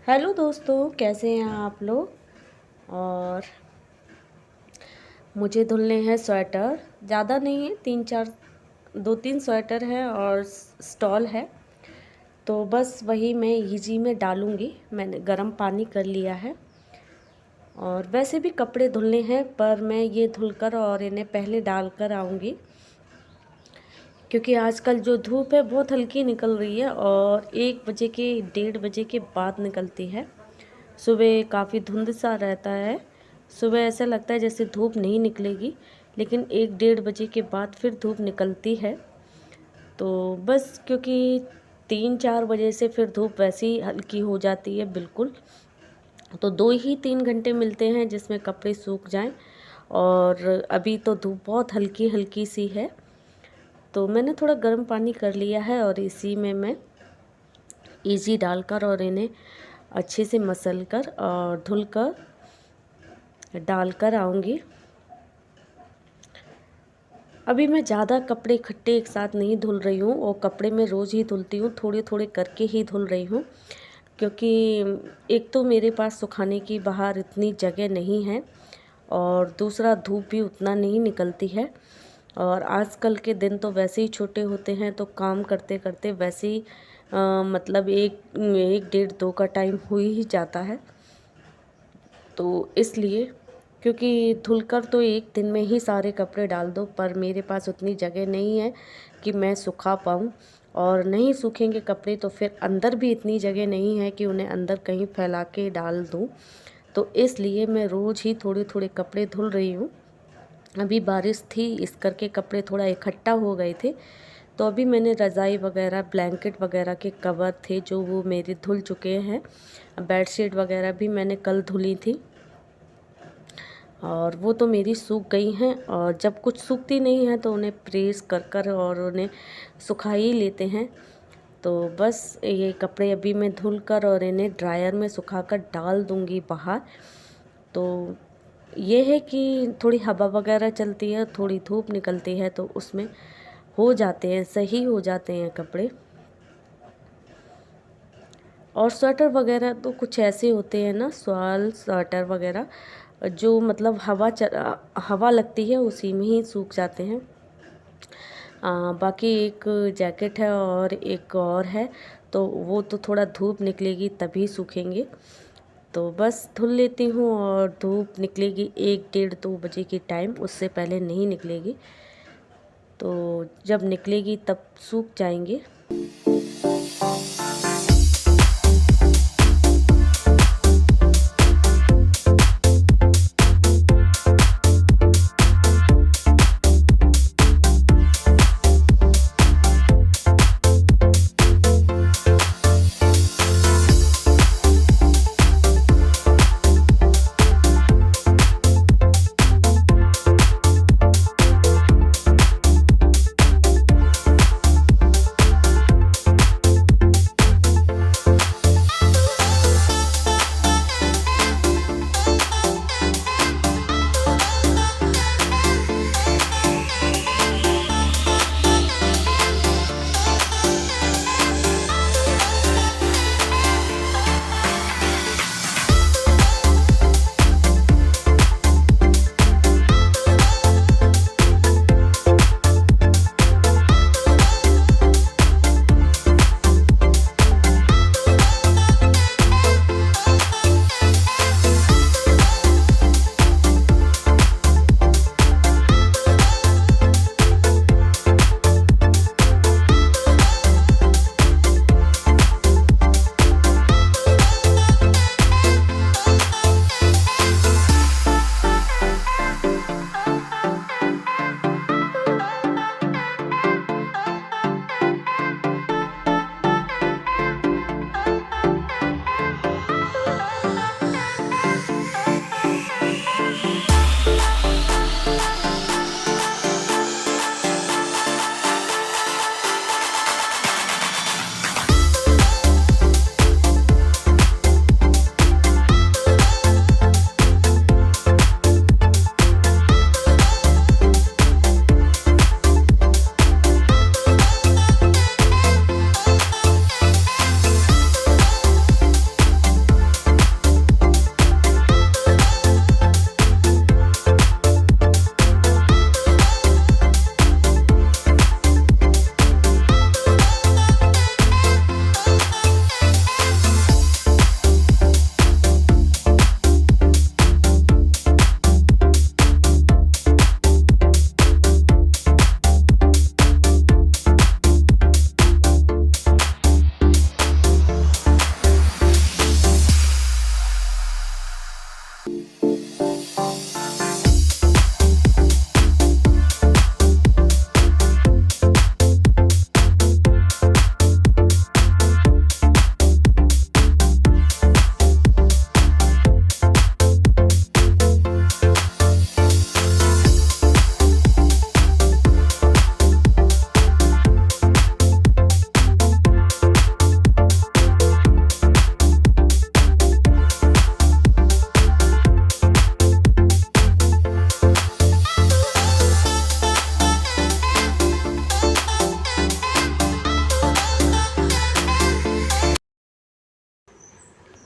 Hello दोस्तों, कैसे हैं आप लोग। और मुझे धुलने हैं स्वेटर। ज़्यादा नहीं है, 2-3 स्वेटर है और स्टॉल है। तो बस वही मैं इजी में डालूँगी। मैंने गर्म पानी कर लिया है और वैसे भी कपड़े धुलने हैं, पर मैं ये धुलकर और इन्हें पहले डाल कर आऊँगी, क्योंकि आजकल जो धूप है बहुत हल्की निकल रही है और 1 बजे के 1:30 बजे के बाद निकलती है। सुबह काफ़ी धुंध सा रहता है। सुबह ऐसा लगता है जैसे धूप नहीं निकलेगी, लेकिन 1-1:30 बजे के बाद फिर धूप निकलती है। तो बस क्योंकि 3-4 बजे से फिर धूप वैसे ही हल्की हो जाती है बिल्कुल। तो 2 ही 3 घंटे मिलते हैं जिसमें कपड़े सूख जाएं, और अभी तो धूप बहुत हल्की हल्की सी है। तो मैंने थोड़ा गर्म पानी कर लिया है और इसी में मैं इजी डालकर और इन्हें अच्छे से मसल कर और धुलकर डालकर आऊँगी। अभी मैं ज़्यादा कपड़े इकट्ठे एक साथ नहीं धुल रही हूँ, और कपड़े मैं रोज़ ही धुलती हूँ, थोड़े थोड़े करके ही धुल रही हूँ, क्योंकि एक तो मेरे पास सुखाने की बाहर इतनी जगह नहीं है, और दूसरा धूप भी उतना नहीं निकलती है। और आजकल के दिन तो वैसे ही छोटे होते हैं, तो काम करते करते वैसे ही मतलब 1-1, 1:30, 2 का टाइम हो ही जाता है। तो इसलिए, क्योंकि धुलकर तो एक दिन में ही सारे कपड़े डाल दो, पर मेरे पास उतनी जगह नहीं है कि मैं सुखा पाऊँ, और नहीं सूखेंगे कपड़े तो फिर अंदर भी इतनी जगह नहीं है कि उन्हें अंदर कहीं फैला के डाल दूँ। तो इसलिए मैं रोज़ ही थोड़े थोड़े कपड़े धुल रही हूँ। अभी बारिश थी, इस करके कपड़े थोड़ा इकट्ठा हो गए थे, तो अभी मैंने रज़ाई वगैरह, ब्लैंकेट वगैरह के कवर थे जो वो मेरे धुल चुके हैं। बेडशीट वगैरह भी मैंने कल धुली थी, और वो तो मेरी सूख गई हैं। और जब कुछ सूखती नहीं है तो उन्हें प्रेस कर कर और उन्हें सुखा ही लेते हैं। तो बस ये कपड़े अभी मैं धुल कर और इन्हें ड्रायर में सुखाकर डाल दूँगी बाहर। तो ये है कि थोड़ी हवा वगैरह चलती है, थोड़ी धूप निकलती है, तो उसमें हो जाते हैं, सही हो जाते हैं कपड़े। और स्वेटर वगैरह तो कुछ ऐसे होते हैं ना, शॉल स्वेटर वगैरह, जो मतलब हवा लगती है उसी में ही सूख जाते हैं। बाकी एक जैकेट है और एक और है, तो वो तो थोड़ा धूप निकलेगी तभी सूखेंगे। तो बस धुल लेती हूँ, और धूप निकलेगी 1-1:30-2 बजे की टाइम, उससे पहले नहीं निकलेगी। तो जब निकलेगी तब सूख जाएंगे।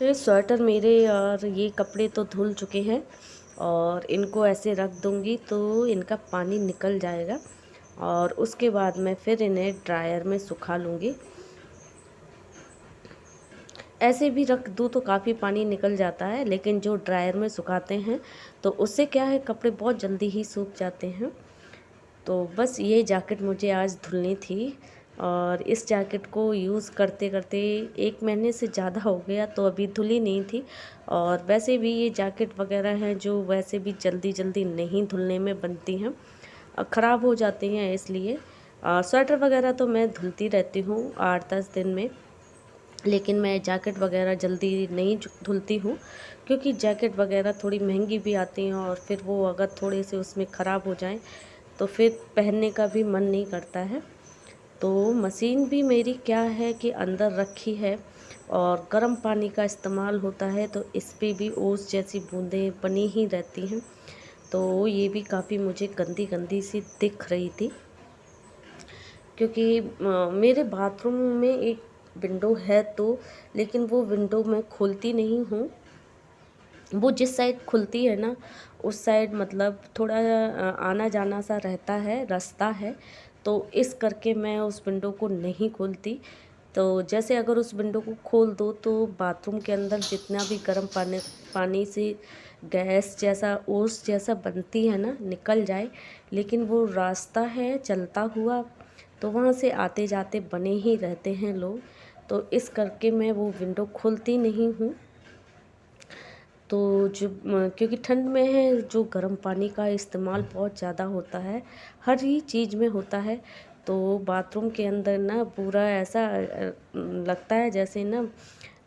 ये स्वेटर मेरे और ये कपड़े तो धुल चुके हैं और इनको ऐसे रख दूँगी तो इनका पानी निकल जाएगा और उसके बाद मैं फिर इन्हें ड्रायर में सुखा लूँगी। ऐसे भी रख दूँ तो काफ़ी पानी निकल जाता है, लेकिन जो ड्रायर में सुखाते हैं तो उससे क्या है, कपड़े बहुत जल्दी ही सूख जाते हैं। तो बस ये जैकेट मुझे आज धुलनी थी और इस जैकेट को यूज़ करते करते 1 महीने से ज़्यादा हो गया, तो अभी धुली नहीं थी। और वैसे भी ये जैकेट वगैरह हैं जो वैसे भी जल्दी जल्दी नहीं धुलने में बनती हैं, ख़राब हो जाती हैं, इसलिए स्वेटर वगैरह तो मैं धुलती रहती हूँ 8-10 दिन में। लेकिन मैं जैकेट वगैरह जल्दी नहीं धुलती हूँ, क्योंकि जैकेट वगैरह थोड़ी महंगी भी आती हैं और फिर वो अगर थोड़े से उसमें ख़राब हो जाएं तो फिर पहनने का भी मन नहीं करता है। तो मशीन भी मेरी क्या है कि अंदर रखी है और गर्म पानी का इस्तेमाल होता है, तो इस पे भी ओस जैसी बूंदें बनी ही रहती हैं। तो ये भी काफ़ी मुझे गंदी गंदी सी दिख रही थी, क्योंकि मेरे बाथरूम में एक विंडो है तो, लेकिन वो विंडो मैं खोलती नहीं हूँ। वो जिस साइड खुलती है ना, उस साइड मतलब थोड़ा आना जाना सा रहता है, रास्ता है, तो इस करके मैं उस विंडो को नहीं खोलती। तो जैसे अगर उस विंडो को खोल दो तो बाथरूम के अंदर जितना भी गर्म पानी से गैस जैसा, ओस जैसा बनती है ना, निकल जाए, लेकिन वो रास्ता है चलता हुआ, तो वहाँ से आते जाते बने ही रहते हैं लोग। तो इस करके मैं वो विंडो खोलती नहीं हूँ। तो जो क्योंकि ठंड में है, जो गर्म पानी का इस्तेमाल बहुत ज़्यादा होता है, हर ही चीज़ में होता है। तो बाथरूम के अंदर ना पूरा ऐसा लगता है जैसे ना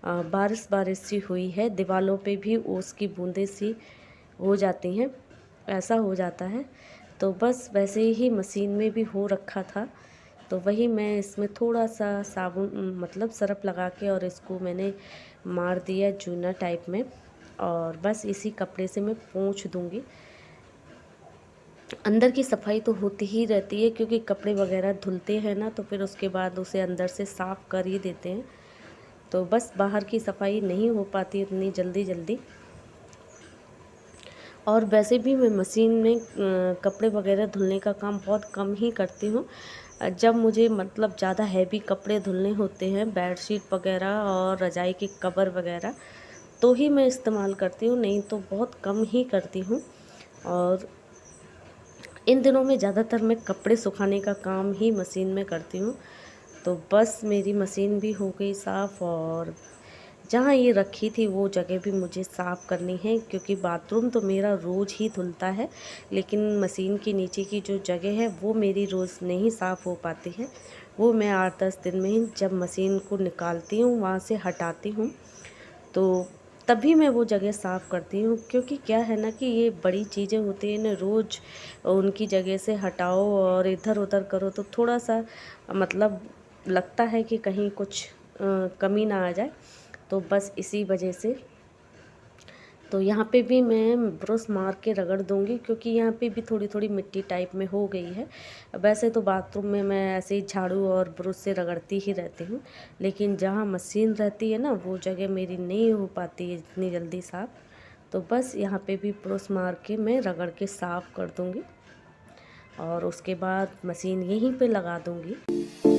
बारिश बारिश सी हुई है, दीवारों पे भी ओस की बूंदें सी हो जाती हैं, ऐसा हो जाता है। तो बस वैसे ही मशीन में भी हो रखा था, तो वही मैं इसमें थोड़ा सा साबुन मतलब सरफ लगा के और इसको मैंने मार दिया चूना टाइप में, और बस इसी कपड़े से मैं पोंछ दूँगी। अंदर की सफाई तो होती ही रहती है, क्योंकि कपड़े वगैरह धुलते हैं ना, तो फिर उसके बाद उसे अंदर से साफ़ कर ही देते हैं। तो बस बाहर की सफाई नहीं हो पाती इतनी जल्दी जल्दी। और वैसे भी मैं मशीन में कपड़े वगैरह धुलने का काम बहुत कम ही करती हूँ। जब मुझे मतलब ज़्यादा हैवी कपड़े धुलने होते हैं, बेडशीट वगैरह और रज़ाई के कवर वगैरह, तो ही मैं इस्तेमाल करती हूँ, नहीं तो बहुत कम ही करती हूँ। और इन दिनों में ज़्यादातर मैं कपड़े सुखाने का काम ही मशीन में करती हूँ। तो बस मेरी मशीन भी हो गई साफ़, और जहाँ ये रखी थी वो जगह भी मुझे साफ़ करनी है, क्योंकि बाथरूम तो मेरा रोज़ ही धुलता है, लेकिन मशीन के नीचे की जो जगह है वो मेरी रोज़ नहीं साफ़ हो पाती है। वो मैं 8-10 दिन में ही जब मशीन को निकालती हूँ, वहाँ से हटाती हूँ, तो तभी मैं वो जगह साफ़ करती हूँ। क्योंकि क्या है ना कि ये बड़ी चीज़ें होती हैं ना, रोज़ उनकी जगह से हटाओ और इधर-उधर करो, तो थोड़ा-सा मतलब लगता है कि कहीं कुछ कमी ना आ जाए। तो बस इसी वजह से तो यहाँ पे भी मैं ब्रश मार के रगड़ दूँगी, क्योंकि यहाँ पे भी थोड़ी-थोड़ी मिट्टी टाइप में हो गई है। वैसे तो बाथरूम में मैं ऐसे ही झाड़ू और ब्रश से रगड़ती ही रहती हूँ, लेकिन जहाँ मशीन रहती है ना, वो जगह मेरी नहीं हो पाती है इतनी जल्दी साफ़। तो बस यहाँ पे भी ब्रश मार के मैं रगड़ के साफ़ कर दूँगी और उसके बाद मशीन यहीं पे लगा दूँगी।